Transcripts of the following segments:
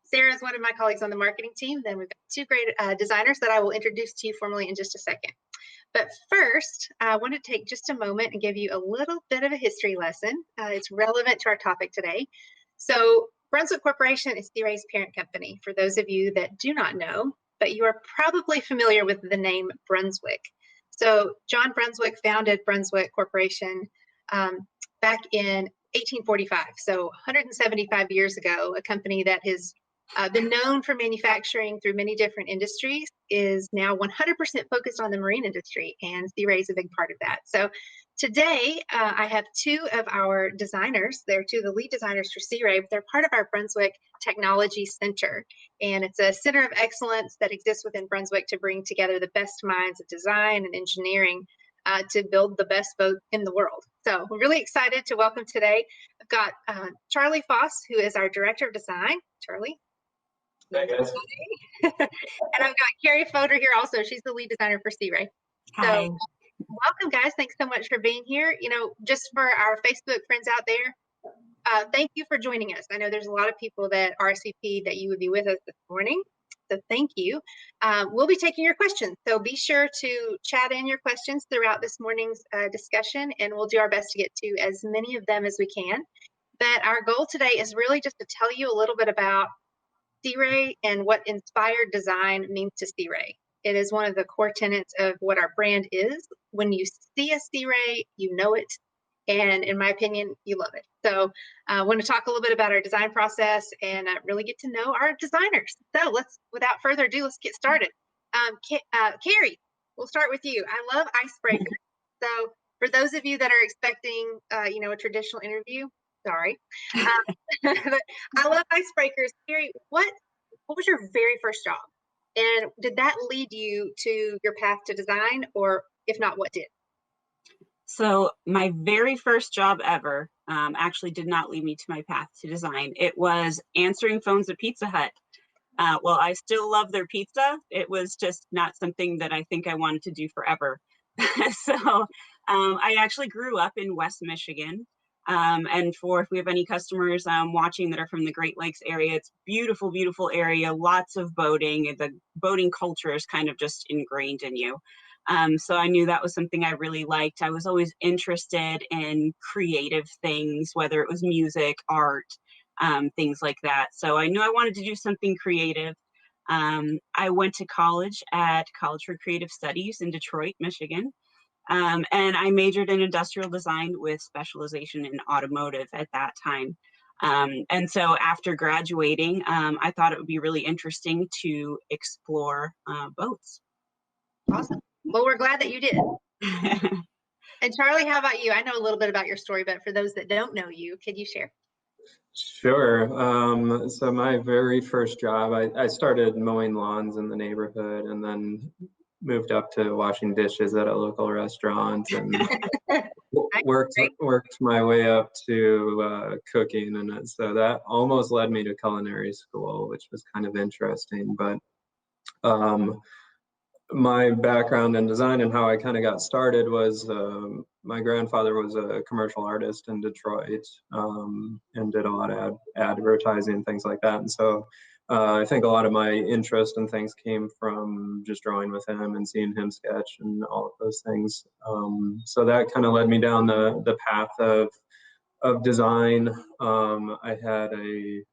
Sarah is one of my colleagues on the marketing team. Then we've got two great designers that I will introduce to you formally in just a second. But first, I want to take just a moment and give you a little bit of a history lesson. It's relevant to our topic today. So Brunswick Corporation is SeaRay's parent company, for those of you that do not know, but you are probably familiar with the name Brunswick. So John Brunswick founded Brunswick Corporation back in 1845, so 175 years ago. A company that has been known for manufacturing through many different industries is now 100% focused on the marine industry, and SeaRay is a big part of that. So today, I have two of our designers. They're two of the lead designers for SeaRay, but they're part of our Brunswick Technology Center. And it's a center of excellence that exists within Brunswick to bring together the best minds of design and engineering to build the best boat in the world. So we're really excited to welcome today. I've got Charlie Foss, who is our Director of Design. Charlie. Hi, guys. And I've got Carrie Fodor here also. She's the lead designer for SeaRay. Hi. So welcome, guys. Thanks so much for being here. You know, just for our Facebook friends out there, thank you for joining us. I know there's a lot of people that RSVP'd that you would be with us this morning. So thank you. We'll be taking your questions. So be sure to chat in your questions throughout this morning's discussion, and we'll do our best to get to as many of them as we can. But our goal today is really just to tell you a little bit about SeaRay and what inspired design means to SeaRay. It is one of the core tenets of what our brand is. When you see a SeaRay, you know it. And in my opinion, you love it. So I want to talk a little bit about our design process and really get to know our designers. So without further ado, let's get started. Carrie, we'll start with you. I love icebreakers. So for those of you that are expecting, a traditional interview, sorry. I love icebreakers. Carrie, what was your very first job? And did that lead you to your path to design, or if not, what did? So my very first job ever actually did not lead me to my path to design. It was answering phones at Pizza Hut. Well, I still love their pizza. It was just not something that I think I wanted to do forever. So I actually grew up in West Michigan. And if we have any customers watching that are from the Great Lakes area, it's beautiful, beautiful area, lots of boating. The boating culture is kind of just ingrained in you. So I knew that was something I really liked. I was always interested in creative things, whether it was music, art, things like that. So I knew I wanted to do something creative. I went to college at College for Creative Studies in Detroit, Michigan. And I majored in industrial design with specialization in automotive at that time. And so after graduating, I thought it would be really interesting to explore boats. Awesome. Well, we're glad that you did. And Charlie, how about you? I know a little bit about your story, but for those that don't know you, could you share? Sure. So my very first job, I started mowing lawns in the neighborhood and then moved up to washing dishes at a local restaurant and worked my way up to cooking. And so that almost led me to culinary school, which was kind of interesting. But my background in design and how I kind of got started was my grandfather was a commercial artist in Detroit and did a lot of advertising, things like that. And so I think a lot of my interest in things came from just drawing with him and seeing him sketch and all of those things. So that kind of led me down the path of design. I had a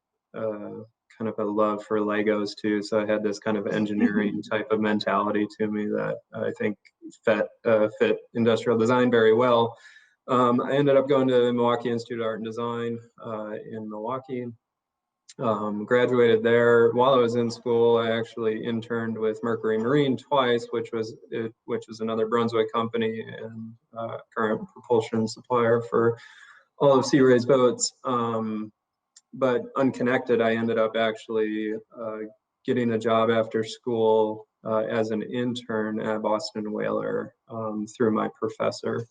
kind of a love for Legos too, so I had this kind of engineering type of mentality to me that I think fit industrial design very well. I ended up going to the Milwaukee Institute of Art and Design in Milwaukee. Graduated there. While I was in school, I actually interned with Mercury Marine twice, which was another Brunswick company and current propulsion supplier for all of SeaRay's boats. But unconnected, I ended up actually getting a job after school as an intern at Boston Whaler through my professor.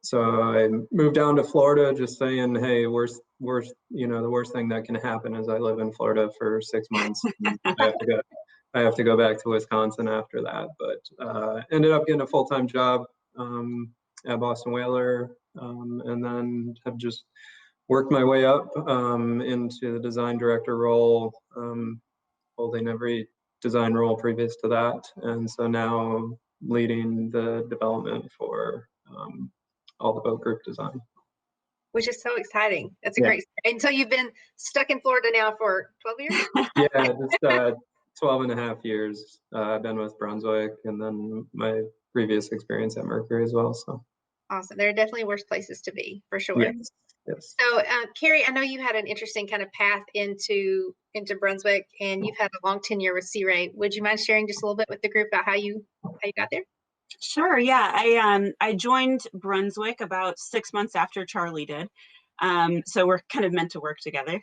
So I moved down to Florida, just saying, hey, the worst thing that can happen is I live in Florida for 6 months. And I have to go back to Wisconsin after that. But ended up getting a full-time job at Boston Whaler, and then have just worked my way up into the design director role, holding every design role previous to that. And so now leading the development for all the boat group design. Which is so exciting. That's a Yeah. great story. And so you've been stuck in Florida now for 12 years? Yeah, just 12 and a half years. I've been with Brunswick, and then my previous experience at Mercury as well. So Awesome. There are definitely worse places to be, for sure. yes, yes. So Carrie, I know you had an interesting kind of path into Brunswick, and you've had a long tenure with SeaRay. Would you mind sharing just a little bit with the group about how you got there? Sure. Yeah, I joined Brunswick about 6 months after Charlie did, so we're kind of meant to work together.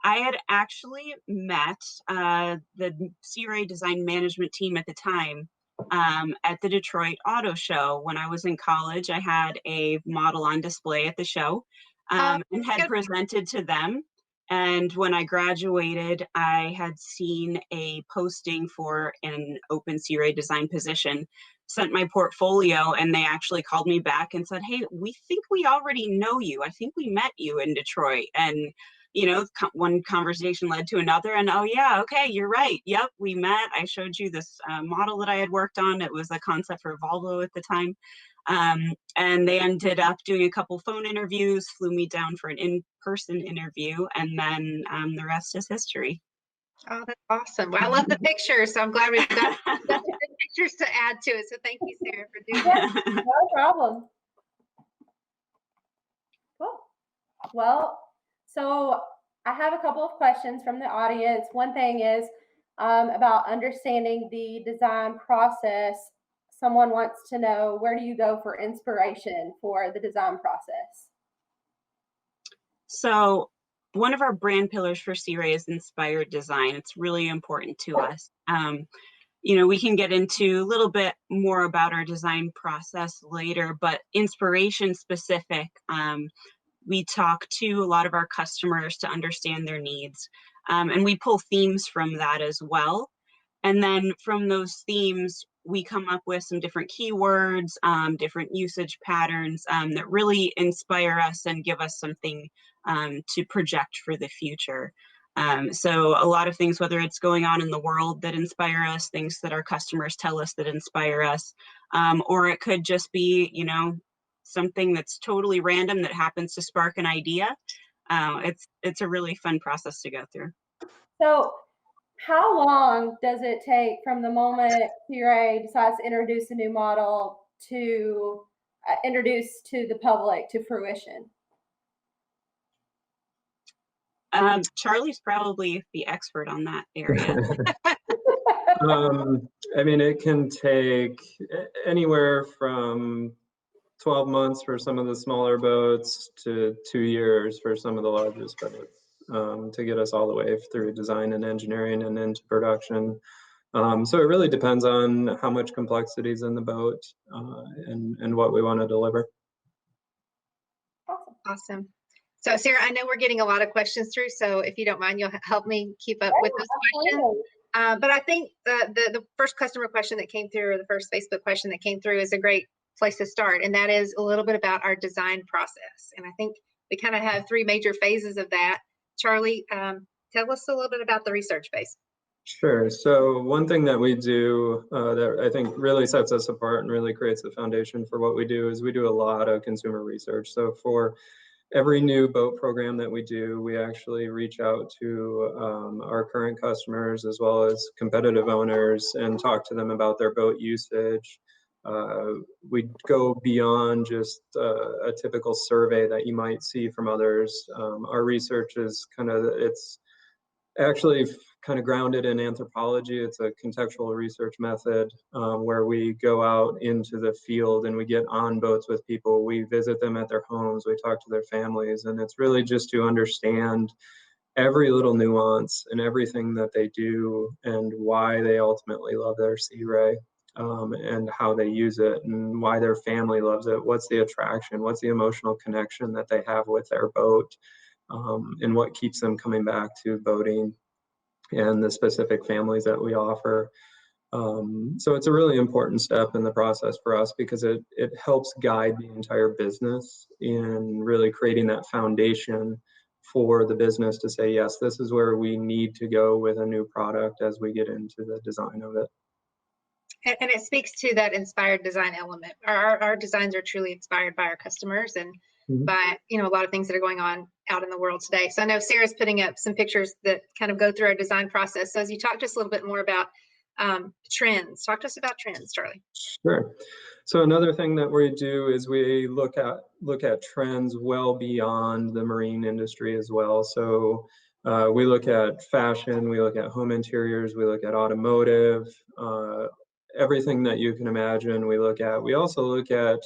I had actually met the SeaRay design management team at the time at the Detroit Auto Show. When I was in college, I had a model on display at the show and had presented to them. And when I graduated, I had seen a posting for an open SeaRay design position, sent my portfolio, and they actually called me back and said, "Hey, we think we already know you. I think we met you in Detroit." And you know, one conversation led to another, and oh yeah, okay, you're right. Yep, we met. I showed you this model that I had worked on. It was a concept for Volvo at the time. And they ended up doing a couple phone interviews, flew me down for an in-person interview, and then the rest is history. Oh, that's awesome. Well, I love the pictures, so I'm glad we've got some good pictures to add to it. So thank you, Sarah, for doing that. No problem. Cool. Well, so I have a couple of questions from the audience. One thing is about understanding the design process. Someone wants to know, where do you go for inspiration for the design process? So one of our brand pillars for SeaRay is inspired design. It's really important to us. You know, we can get into a little bit more about our design process later, but inspiration specific, we talk to a lot of our customers to understand their needs. And we pull themes from that as well. And then from those themes, we come up with some different keywords, different usage patterns that really inspire us and give us something to project for the future. So a lot of things, whether it's going on in the world that inspire us, things that our customers tell us that inspire us, or it could just be, you know, something that's totally random that happens to spark an idea. It's a really fun process to go through. So how long does it take from the moment SeaRay decides to introduce a new model to introduce to the public to fruition? Charlie's probably the expert on that area. I mean, it can take anywhere from 12 months for some of the smaller boats to 2 years for some of the largest boats to get us all the way through design and engineering and into production. So it really depends on how much complexity is in the boat and what we want to deliver. Awesome. So Sarah, I know we're getting a lot of questions through, so if you don't mind, you'll help me keep up with those questions. But I think the first customer question that came through, or the first Facebook question that came through, is a great place to start, and that is a little bit about our design process. And I think we kind of have 3 major phases of that. Charlie, tell us a little bit about the research phase. Sure. So one thing that we do that I think really sets us apart and really creates the foundation for what we do is we do a lot of consumer research. So for every new boat program that we do, we actually reach out to our current customers as well as competitive owners and talk to them about their boat usage. We go beyond just a typical survey that you might see from others. Our research is it's actually kind of grounded in anthropology. It's a contextual research method where we go out into the field and we get on boats with people. We visit them at their homes, we talk to their families, and it's really just to understand every little nuance and everything that they do and why they ultimately love their SeaRay and how they use it and why their family loves it. What's the attraction? What's the emotional connection that they have with their boat? And what keeps them coming back to boating and the specific families that we offer. So it's a really important step in the process for us because it helps guide the entire business in really creating that foundation for the business to say, yes, this is where we need to go with a new product as we get into the design of it. And it speaks to that inspired design element. Our designs are truly inspired by our customers and by, you know, a lot of things that are going on out in the world today. So I know Sarah's putting up some pictures that kind of go through our design process. So as you talk to us a little bit more about trends, talk to us about trends, Charlie. Sure. So another thing that we do is we look at trends well beyond the marine industry as well. So we look at fashion, we look at home interiors, we look at automotive, everything that you can imagine we look at. We also look at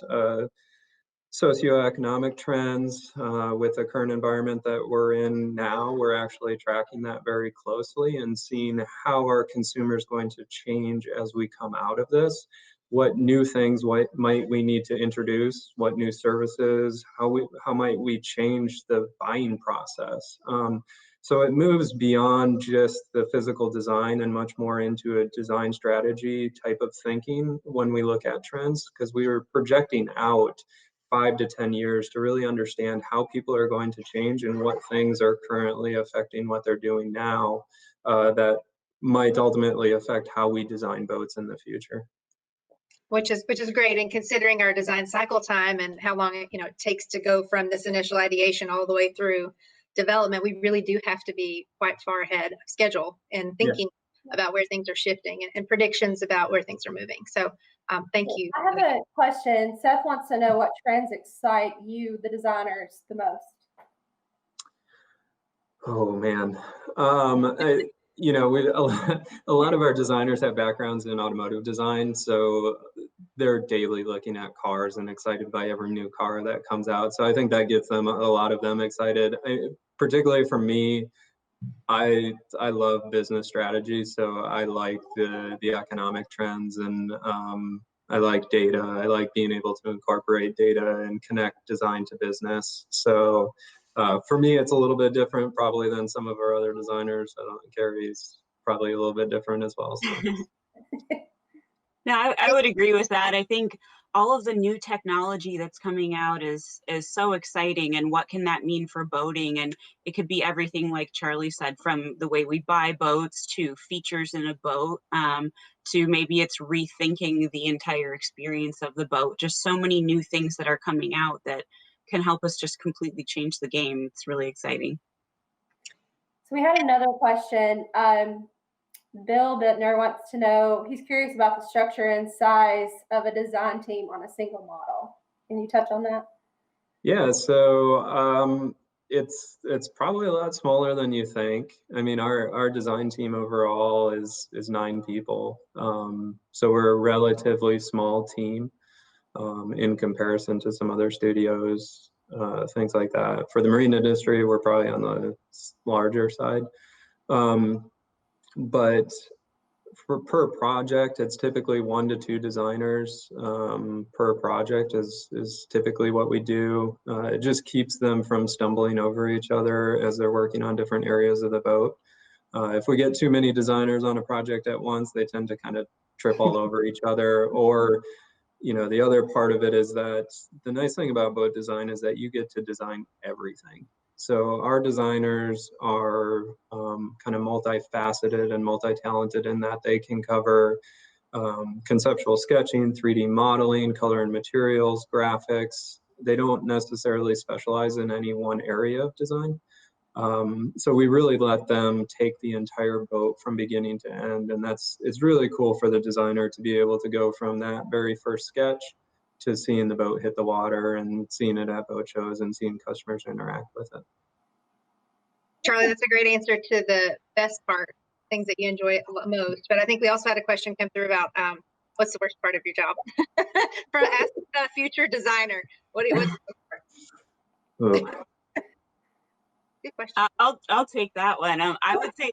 socioeconomic trends with the current environment that we're in now. We're actually tracking that very closely and seeing how our consumers going to change as we come out of this. What new things might we need to introduce? What new services? How might we change the buying process? So it moves beyond just the physical design and much more into a design strategy type of thinking when we look at trends, because we were projecting out 5 to 10 years to really understand how people are going to change and what things are currently affecting what they're doing now that might ultimately affect how we design boats in the future. Which is great, and considering our design cycle time and how long it takes to go from this initial ideation all the way through development, we really do have to be quite far ahead of schedule and thinking about where things are shifting and predictions about where things are moving. So thank you. I have a question. Seth wants to know what trends excite you, the designers, the most. Oh man, a lot of our designers have backgrounds in automotive design, so they're daily looking at cars and excited by every new car that comes out. So I think that gets them, a lot of them excited. Particularly for me, I love business strategy, so I like the economic trends, and I like data. I like being able to incorporate data and connect design to business. So for me, it's a little bit different probably than some of our other designers. Carrie's probably a little bit different as well. So. No, I would agree with that. I think all of the new technology that's coming out is so exciting, and what can that mean for boating? And it could be everything, like Charlie said, from the way we buy boats to features in a boat, to maybe it's rethinking the entire experience of the boat. Just so many new things that are coming out that can help us just completely change the game. It's really exciting. So we had another question. Bill Bittner wants to know, he's curious about the structure and size of a design team on a single model. Can you touch on that? Yeah, so it's probably a lot smaller than you think. I mean, our design team overall is 9 people. So we're a relatively small team in comparison to some other studios, things like that. For the marine industry, we're probably on the larger side. But per project, it's typically 1 to 2 designers per project is typically what we do. It just keeps them from stumbling over each other as they're working on different areas of the boat. If we get too many designers on a project at once, they tend to kind of trip all over each other. Or, the other part of it is that the nice thing about boat design is that you get to design everything. So our designers are kind of multifaceted and multi-talented in that they can cover conceptual sketching, 3D modeling, color and materials, graphics. They don't necessarily specialize in any one area of design. So we really let them take the entire boat from beginning to end. And it's really cool for the designer to be able to go from that very first sketch to seeing the boat hit the water and seeing it at boat shows and seeing customers interact with it. Charlie, that's a great answer to the best part, things that you enjoy most. But I think we also had a question come through about what's the worst part of your job? For ask a future designer, what's the worst part? Good question. I'll take that one. I would say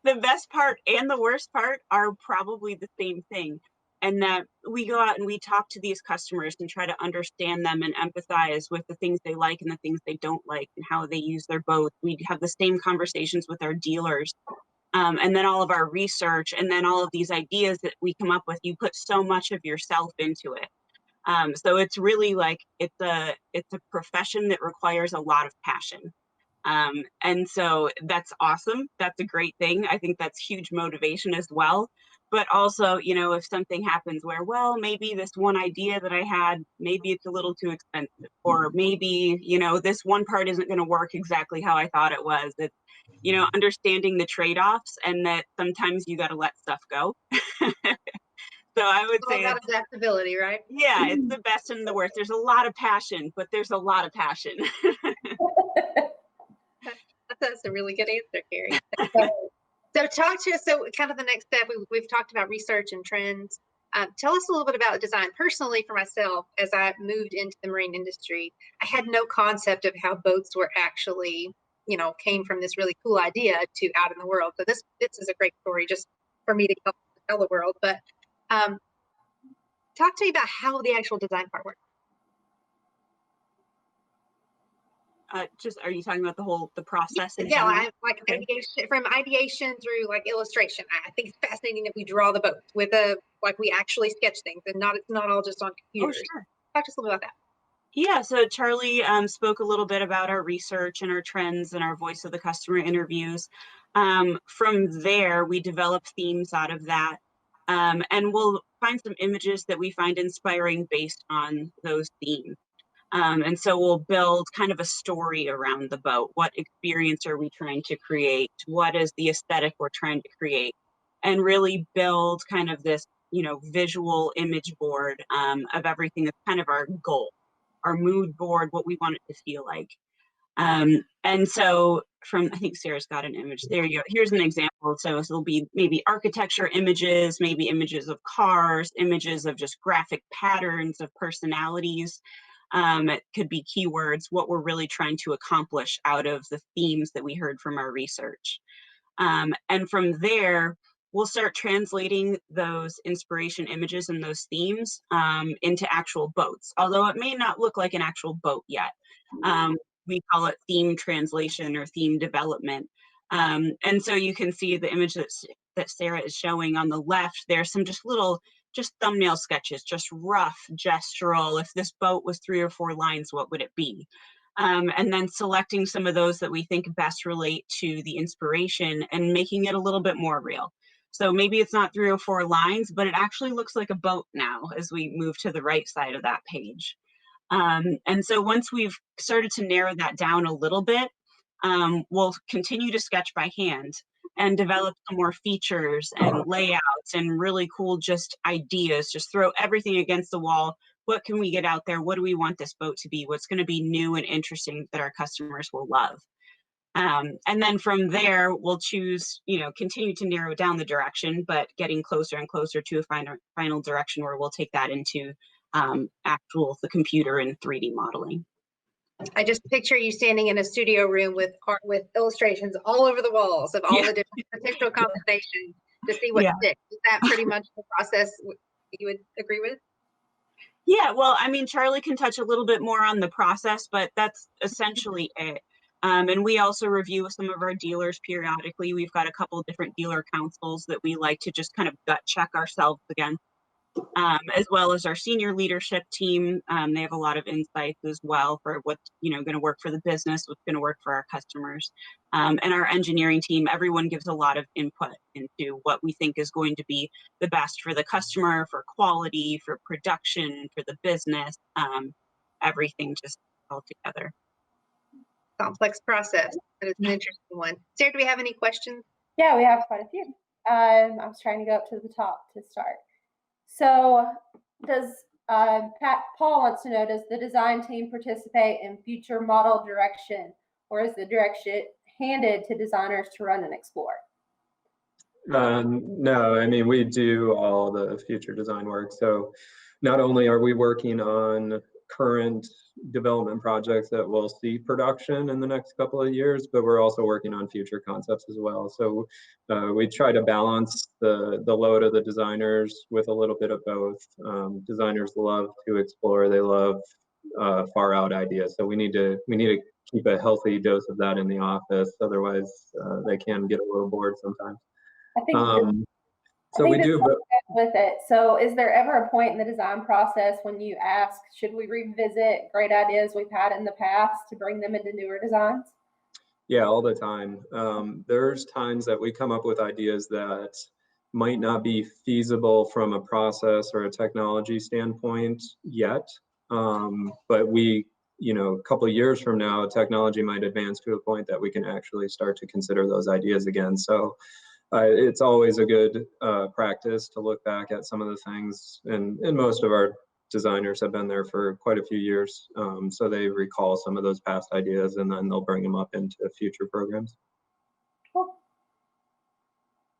the best part and the worst part are probably the same thing. And that we go out and we talk to these customers and try to understand them and empathize with the things they like and the things they don't like and how they use their boats. We have the same conversations with our dealers. and then all of our research, and then all of these ideas that we come up with, you put so much of yourself into it. So it's really like, it's a profession that requires a lot of passion. And so that's awesome. That's a great thing. I think that's huge motivation as well. But also, you know, if something happens where, well, maybe this one idea that I had, maybe it's a little too expensive, or maybe, you know, this one part isn't going to work exactly how I thought it was. It's, you know, understanding the trade-offs, and that sometimes you got to let stuff go. So I would say about adaptability, right? Yeah, it's the best and the worst. There's a lot of passion, but there's a lot of passion. That's a really good answer, Carrie. So talk to us, so kind of the next step, we've talked about research and trends. Tell us a little bit about design. Personally, for myself, as I moved into the marine industry, I had no concept of how boats were actually, you know, came from this really cool idea to out in the world. So this is a great story just for me to tell the world. But talk to me about how the actual design part works. Just, are you talking about the process? Yeah, like ideation, from ideation through like illustration. I think it's fascinating that we draw the boat with like we actually sketch things, and it's not all just on computers. Oh, sure. Talk to us a little about that. Yeah, so Charlie spoke a little bit about our research and our trends and our voice of the customer interviews. From there, we develop themes out of that, and we'll find some images that we find inspiring based on those themes. And so we'll build kind of a story around the boat. What experience are we trying to create? What is the aesthetic we're trying to create? And really build kind of this, you know, visual image board of everything that's kind of our goal, our mood board, what we want it to feel like. And so I think Sarah's got an image. There you go. Here's an example. So it'll be maybe architecture images, maybe images of cars, images of just graphic patterns of personalities. It could be keywords, what we're really trying to accomplish out of the themes that we heard from our research. And from there, we'll start translating those inspiration images and those themes into actual boats, although it may not look like an actual boat yet. We call it theme translation or theme development. And so you can see the image that Sarah is showing on the left. There's some just thumbnail sketches, just rough gestural. If this boat was 3 or 4 lines, what would it be? And then selecting some of those that we think best relate to the inspiration and making it a little bit more real. So maybe it's not 3 or 4 lines, but it actually looks like a boat now as we move to the right side of that page. And so once we've started to narrow that down a little bit, we'll continue to sketch by hand and develop some more features and layouts and really cool just ideas. Just throw everything against the wall. What can we get out there? What do we want this boat to be? What's going to be new and interesting that our customers will love? And then from there, we'll choose, you know, continue to narrow down the direction, but getting closer and closer to a final direction where we'll take that into the computer and 3D modeling. I just picture you standing in a studio room with illustrations all over the walls of all the different potential combinations to see what sticks. Is that pretty much the process you would agree with? Yeah, well, I mean, Charlie can touch a little bit more on the process, but that's essentially it. And we also review with some of our dealers periodically. We've got a couple of different dealer councils that we like to just kind of gut check ourselves again. As well as our senior leadership team. They have a lot of insights as well for what's, you know, going to work for the business, what's going to work for our customers. And our engineering team, everyone gives a lot of input into what we think is going to be the best for the customer, for quality, for production, for the business, everything just all together. Complex process, but it's an interesting one. Sarah, do we have any questions? Yeah, we have quite a few. I was trying to go up to the top to start. So does Paul wants to know, does the design team participate in future model direction, or is the direction handed to designers to run and explore? No, I mean, we do all the future design work. So not only are we working on current development projects that will see production in the next couple of years, but we're also working on future concepts as well. So we try to balance the load of the designers with a little bit of both. Designers love to explore; they love far out ideas. So we need to keep a healthy dose of that in the office. Otherwise, they can get a little bored sometimes. I think So we do, but with it. So is there ever a point in the design process when you ask, should we revisit great ideas we've had in the past to bring them into newer designs? yeah, all the time. There's times that we come up with ideas that might not be feasible from a process or a technology standpoint yet. But we, a couple of years from now, technology might advance to a point that we can actually start to consider those ideas again. So it's always a good practice to look back at some of the things, and most of our designers have been there for quite a few years, so they recall some of those past ideas, and then they'll bring them up into future programs. Cool.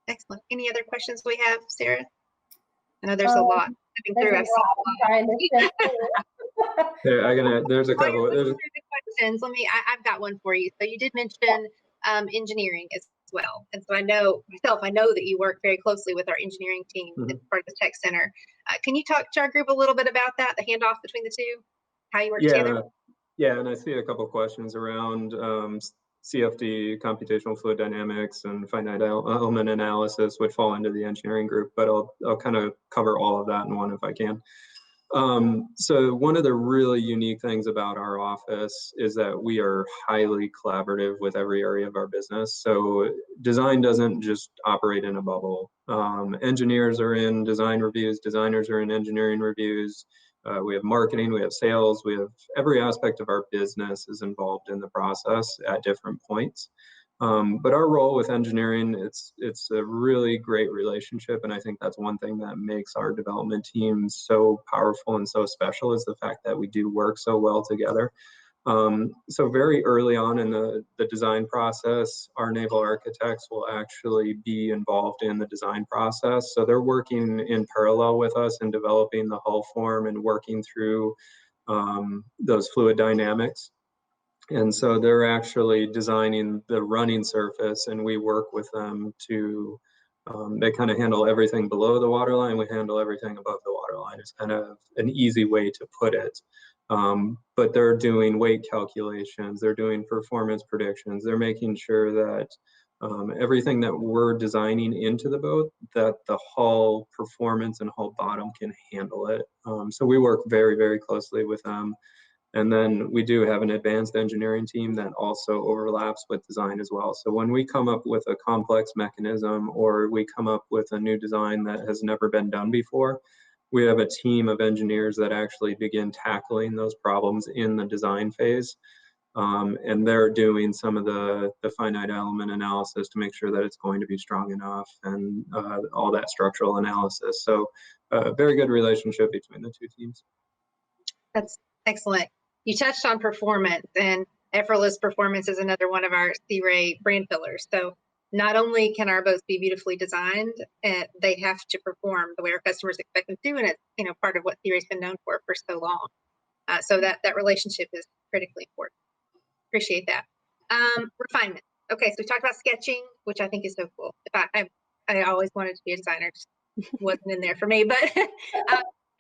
Excellent. Any other questions we have, Sarah? I know there's a lot. There's a couple. The questions. I've got one for you. So you did mention engineering as well. And so I know that you work very closely with our engineering team as part of the tech center. Can you talk to our group a little bit about that, the handoff between the two, how you work together? Yeah, and I see a couple questions around CFD, computational fluid dynamics, and finite element analysis, which fall into the engineering group, but I'll kind of cover all of that in one if I can. So one of the really unique things about our office is that we are highly collaborative with every area of our business. So design doesn't just operate in a bubble. Engineers are in design reviews, designers are in engineering reviews. We have marketing, we have sales, we have every aspect of our business is involved in the process at different points. But our role with engineering, it's a really great relationship, and I think that's one thing that makes our development team so powerful and so special, is the fact that we do work so well together. So very early on in the design process, our naval architects will actually be involved in the design process. So they're working in parallel with us in developing the hull form and working through those fluid dynamics. And so they're actually designing the running surface, and we work with them to, they kind of handle everything below the waterline. We handle everything above the waterline. It's kind of an easy way to put it. But they're doing weight calculations, they're doing performance predictions, they're making sure that everything that we're designing into the boat, that the hull performance and hull bottom can handle it. So we work very, very closely with them. And then we do have an advanced engineering team that also overlaps with design as well. So when we come up with a complex mechanism, or we come up with a new design that has never been done before, we have a team of engineers that actually begin tackling those problems in the design phase. And they're doing some of the finite element analysis to make sure that it's going to be strong enough, and all that structural analysis. So a very good relationship between the two teams. That's excellent. You touched on performance, and effortless performance is another one of our SeaRay brand pillars. So not only can our boats be beautifully designed, they have to perform the way our customers expect them to, and it's part of what SeaRay's been known for so long. So that relationship is critically important. Appreciate that. Refinement. Okay, so we talked about sketching, which I think is so cool. I always wanted to be a designer, just wasn't in there for me. But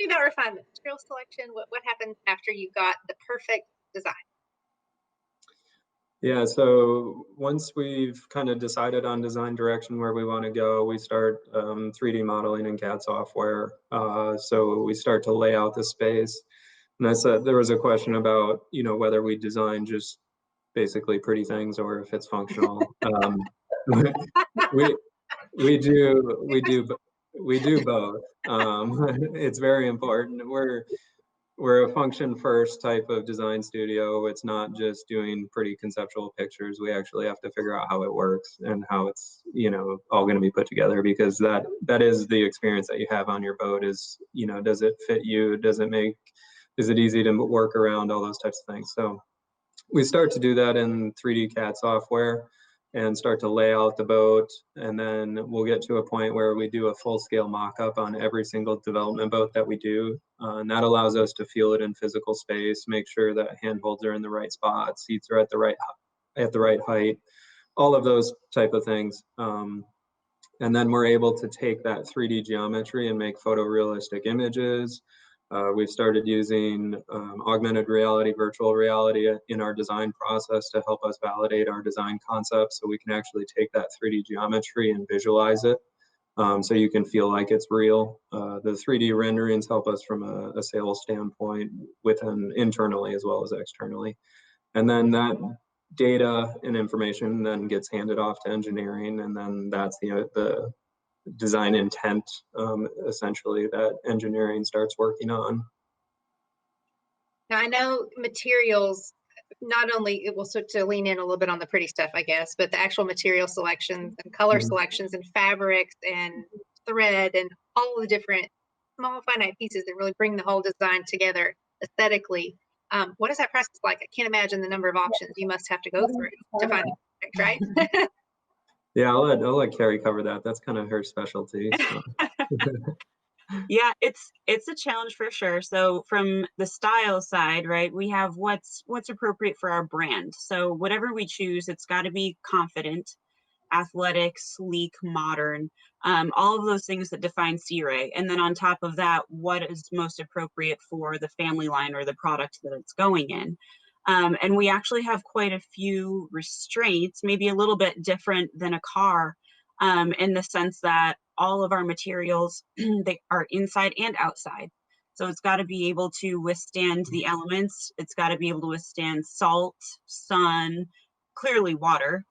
about refinement, material selection. What happens after you got the perfect design? Yeah, so once we've kind of decided on design direction, where we want to go, we start 3D modeling in CAD software. So we start to lay out the space. And I said there was a question about, whether we design just basically pretty things or if it's functional. We do both. It's very important. We're a function first type of design studio. It's not just doing pretty conceptual pictures. We actually have to figure out how it works and how it's, all going to be put together, because that is the experience that you have on your boat is, does it fit you? Is it easy to work around, all those types of things. So we start to do that in 3D CAD software and start to lay out the boat. And then we'll get to a point where we do a full scale mock-up on every single development boat that we do. And that allows us to feel it in physical space, make sure that handholds are in the right spot, seats are at the right height, all of those type of things. And then we're able to take that 3D geometry and make photorealistic images. We've started using augmented reality, virtual reality in our design process to help us validate our design concepts, so we can actually take that 3D geometry and visualize it, so you can feel like it's real. The 3D renderings help us from a sales standpoint within internally as well as externally. And then that data and information then gets handed off to engineering, and then that's the design intent, essentially, that engineering starts working on. Now I know materials, not only it will start to lean in a little bit on the pretty stuff, I guess, but the actual material selections and color selections and fabrics and thread and all the different small finite pieces that really bring the whole design together aesthetically. What is that process like? I can't imagine the number of options you must have to go through to find it perfect, right? Yeah, I'll let Carrie cover that. That's kind of her specialty. So. Yeah, it's a challenge for sure. So from the style side, right, we have what's appropriate for our brand. So whatever we choose, it's got to be confident, athletic, sleek, modern, all of those things that define SeaRay. And then on top of that, what is most appropriate for the family line or the product that it's going in. And we actually have quite a few restraints, maybe a little bit different than a car, in the sense that all of our materials, they are inside and outside. So it's got to be able to withstand the elements. It's got to be able to withstand salt, sun, clearly water,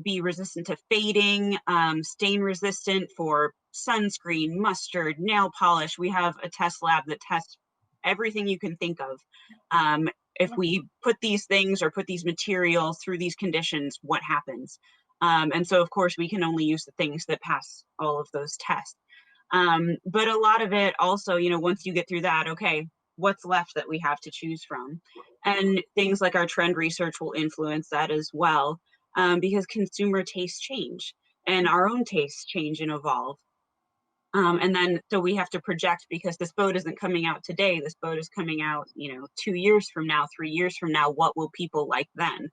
be resistant to fading, stain resistant for sunscreen, mustard, nail polish. We have a test lab that tests everything you can think of. If we put these things or put these materials through these conditions, what happens? And so, of course, we can only use the things that pass all of those tests. But a lot of it also, once you get through that, okay, what's left that we have to choose from? And things like our trend research will influence that as well, because consumer tastes change and our own tastes change and evolve. And then, so we have to project, because this boat isn't coming out today. This boat is coming out, 2 years from now, 3 years from now. What will people like then?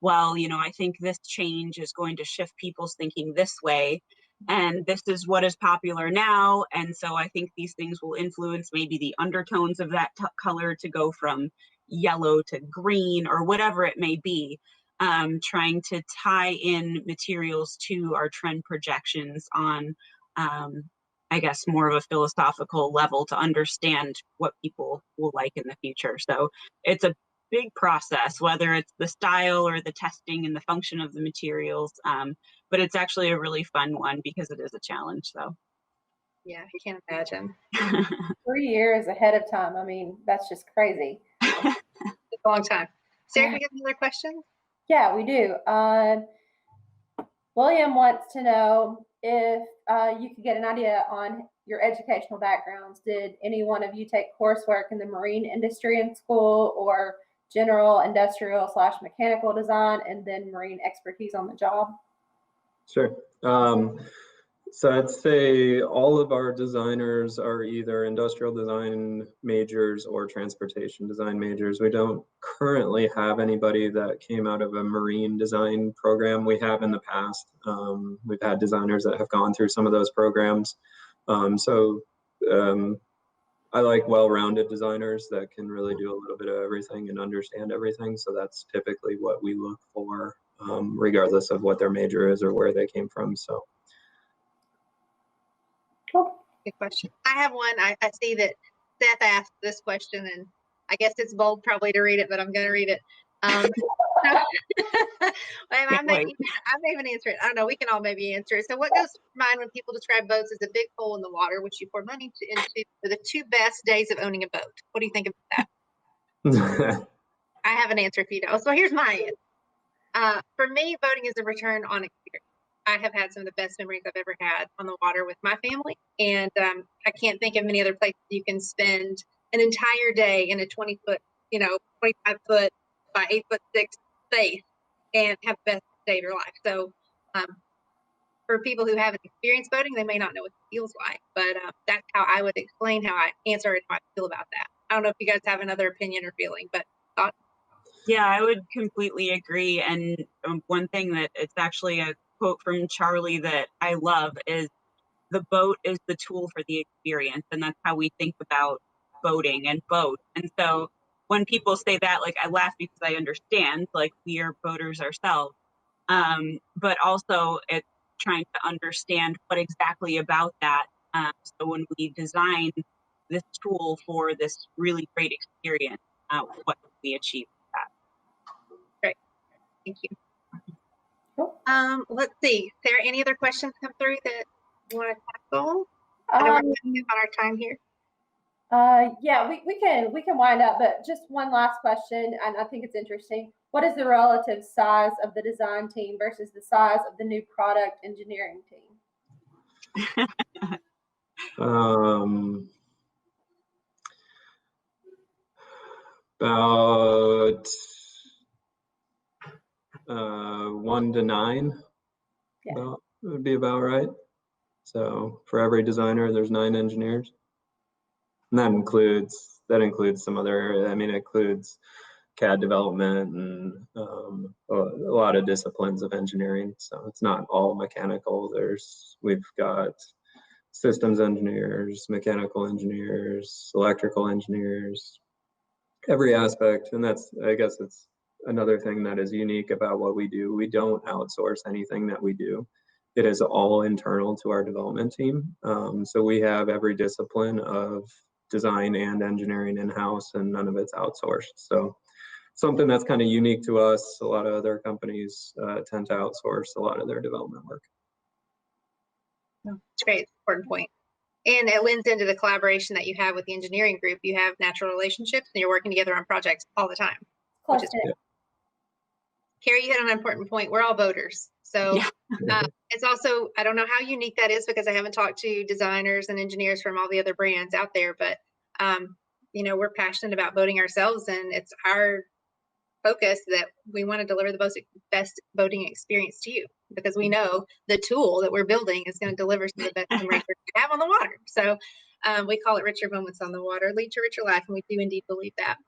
Well, I think this change is going to shift people's thinking this way. And this is what is popular now. And so I think these things will influence maybe the undertones of that color to go from yellow to green or whatever it may be. Trying to tie in materials to our trend projections on, I guess, more of a philosophical level to understand what people will like in the future. So it's a big process, whether it's the style or the testing and the function of the materials. But it's actually a really fun one because it is a challenge. So yeah, I can't imagine. 3 years ahead of time. I mean, that's just crazy. It's a long time. Sarah, do you have another question? Yeah, we do. William wants to know if you could get an idea on your educational backgrounds. Did any one of you take coursework in the marine industry in school, or general industrial / mechanical design, and then marine expertise on the job? Sure. So I'd say all of our designers are either industrial design majors or transportation design majors. We don't currently have anybody that came out of a marine design program. We have in the past. We've had designers that have gone through some of those programs. I like well-rounded designers that can really do a little bit of everything and understand everything. So that's typically what we look for, regardless of what their major is or where they came from. So. Cool. Good question. I have one. I see that Seth asked this question, and I guess it's bold probably to read it, but I'm going to read it. I may even answer it. I don't know. We can all maybe answer it. So what goes to mind when people describe boats as a big hole in the water, which you pour money into for the 2 best days of owning a boat? What do you think about that? I have an answer for you though. So here's my answer. For me, boating is a return on experience. I have had some of the best memories I've ever had on the water with my family. And I can't think of many other places you can spend an entire day in a 20-foot, 25-foot by 8'6" space and have the best day of your life. So for people who haven't experienced boating, they may not know what it feels like, but that's how I would explain how I answer it, how I feel about that. I don't know if you guys have another opinion or feeling, but thoughts? Yeah, I would completely agree. And one thing that it's actually a quote from Charlie that I love is, the boat is the tool for the experience. And that's how we think about boating and boat. And so when people say that, like, I laugh because I understand, like, we are boaters ourselves. But also it's trying to understand what exactly about that. So when we design this tool for this really great experience, what can we achieve with that? Great, thank you. Cool. Let's see, Sarah, any other questions come through that you want to tackle? I know we're coming up on our time here. Yeah, we can wind up, but just one last question, and I think it's interesting. What is the relative size of the design team versus the size of the new product engineering team? About 1 to 9. Yeah. About, would be about right. So for every designer, there's 9 engineers. And that includes some other area. I mean, it includes CAD development and a lot of disciplines of engineering. So it's not all mechanical. We've got systems engineers, mechanical engineers, electrical engineers, every aspect. And I guess it's another thing that is unique about what we do. We don't outsource anything that we do. It is all internal to our development team. So we have every discipline of design and engineering in-house, and none of it's outsourced. So something that's kind of unique to us. A lot of other companies tend to outsource a lot of their development work. That's great, important point. And it lends into the collaboration that you have with the engineering group. You have natural relationships and you're working together on projects all the time. Close Which is to it. Carrie, you hit on an important point. We're all voters. So Yeah. it's also, I don't know how unique that is because I haven't talked to designers and engineers from all the other brands out there, but you know, we're passionate about voting ourselves, and it's our focus that we want to deliver the best voting experience to you, because we know the tool that we're building is going to deliver some of the best records we have on the water. So we call it richer moments on the water, lead to richer life, and we do indeed believe that.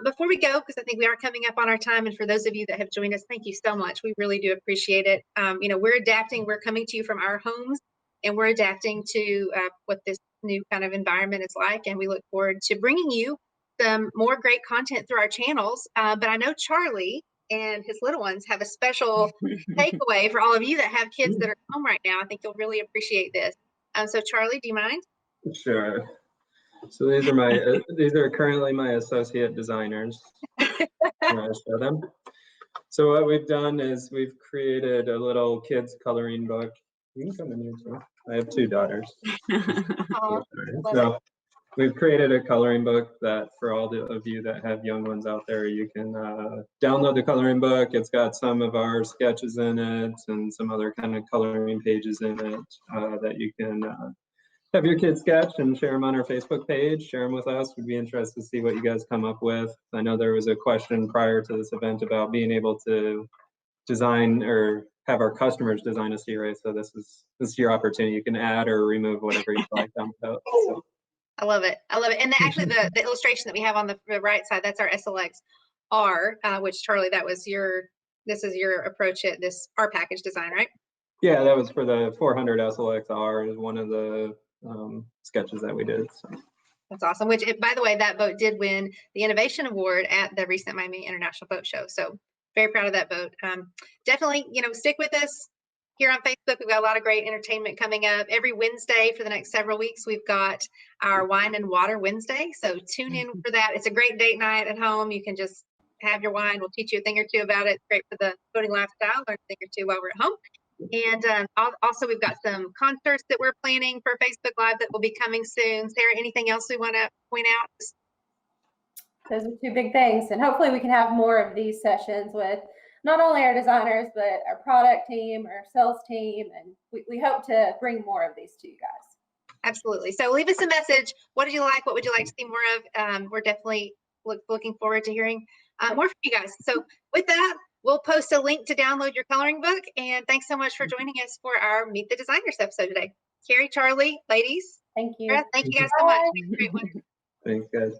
Before we go, because I think we are coming up on our time, and for those of you that have joined us, thank you so much. We really do appreciate it. You know, we're adapting. We're coming to you from our homes, and we're adapting to what this new kind of environment is like, and we look forward to bringing you some more great content through our channels. But I know Charlie and his little ones have a special takeaway for all of you that have kids that are home right now. I think you'll really appreciate this. So Charlie, do you mind? Sure. So these are currently my associate designers. Can I show them? So what we've done is we've created a little kids coloring book. You can come in here too. I have 2 daughters. So we've created a coloring book that for all of you that have young ones out there, you can download the coloring book. It's got some of our sketches in it and some other kind of coloring pages in it that you can have your kids sketch and share them on our Facebook page, share them with us. We'd be interested to see what you guys come up with. I know there was a question prior to this event about being able to design or have our customers design a SeaRay. So this is your opportunity. You can add or remove whatever you'd like down below. So. I love it. I love it. And actually the illustration that we have on the right side, that's our SLX-R, which Charlie, this is your approach at this R package design, right? Yeah, that was for the 400 SLX-R, is one of the sketches that we did. So. That's awesome. Which, by the way, that boat did win the Innovation Award at the recent Miami International Boat Show. So very proud of that boat. Definitely, you know, stick with us here on Facebook. We've got a lot of great entertainment coming up. Every Wednesday for the next several weeks, we've got our Wine and Water Wednesday. So tune in for that. It's a great date night at home. You can just have your wine. We'll teach you a thing or two about it. It's great for the boating lifestyle. Learn a thing or two while we're at home. And also we've got some concerts that we're planning for Facebook Live that will be coming soon. Sarah, anything else we want to point out? Those are 2 big things. And hopefully we can have more of these sessions with not only our designers, but our product team, our sales team. And we hope to bring more of these to you guys. Absolutely. So leave us a message. What did you like? What would you like to see more of? We're definitely looking forward to hearing more from you guys. So with that, we'll post a link to download your coloring book. And thanks so much for joining us for our Meet the Designers episode today. Carrie, Charlie, ladies. Thank you. Sarah, thank you guys so much. Great one. Thanks, guys.